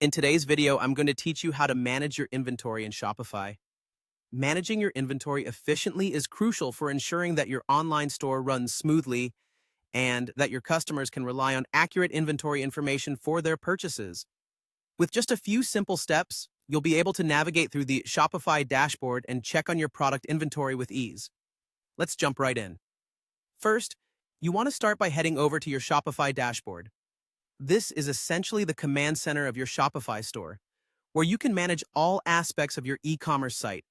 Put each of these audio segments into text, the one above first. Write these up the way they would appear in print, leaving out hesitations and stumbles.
In today's video, I'm going to teach you how to manage your inventory in Shopify. Managing your inventory efficiently is crucial for ensuring that your online store runs smoothly and that your customers can rely on accurate inventory information for their purchases. With just a few simple steps, you'll be able to navigate through the Shopify dashboard and check on your product inventory with ease. Let's jump right in. First, you want to start by heading over to your Shopify dashboard. This is essentially the command center of your Shopify store, where you can manage all aspects of your e-commerce site,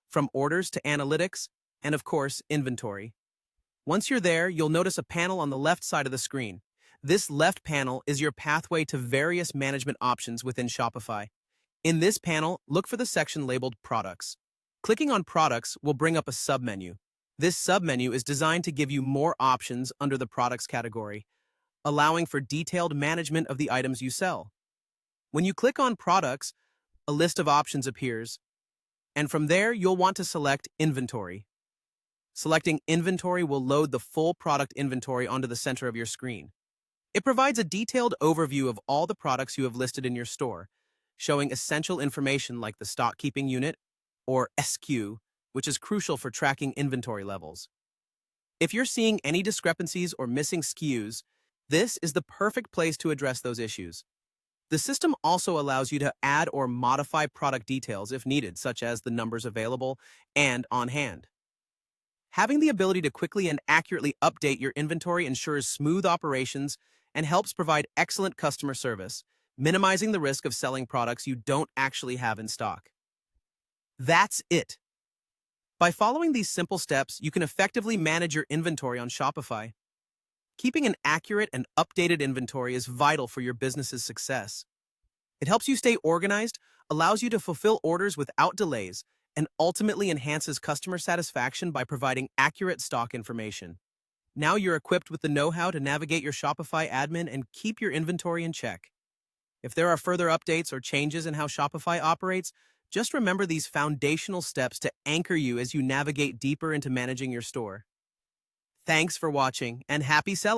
from orders to analytics, and of course, inventory. Once you're there, you'll notice a panel on the left side of the screen. This left panel is your pathway to various management options within Shopify. In this panel, look for the section labeled Products. Clicking on Products will bring up a submenu. This submenu is designed to give you more options under the Products category, allowing for detailed management of the items you sell. When you click on Products, a list of options appears, and from there you'll want to select Inventory. Selecting Inventory will load the full product inventory onto the center of your screen. It provides a detailed overview of all the products you have listed in your store, showing essential information like the stock keeping unit, or SKU, which is crucial for tracking inventory levels. If you're seeing any discrepancies or missing SKUs, this is the perfect place to address those issues. The system also allows you to add or modify product details if needed, such as the numbers available and on hand. Having the ability to quickly and accurately update your inventory ensures smooth operations and helps provide excellent customer service, minimizing the risk of selling products you don't actually have in stock. That's it. By following these simple steps, you can effectively manage your inventory on Shopify. Keeping an accurate and updated inventory is vital for your business's success. It helps you stay organized, allows you to fulfill orders without delays, and ultimately enhances customer satisfaction by providing accurate stock information. Now you're equipped with the know-how to navigate your Shopify admin and keep your inventory in check. If there are further updates or changes in how Shopify operates, just remember these foundational steps to anchor you as you navigate deeper into managing your store. Thanks for watching, and happy selling!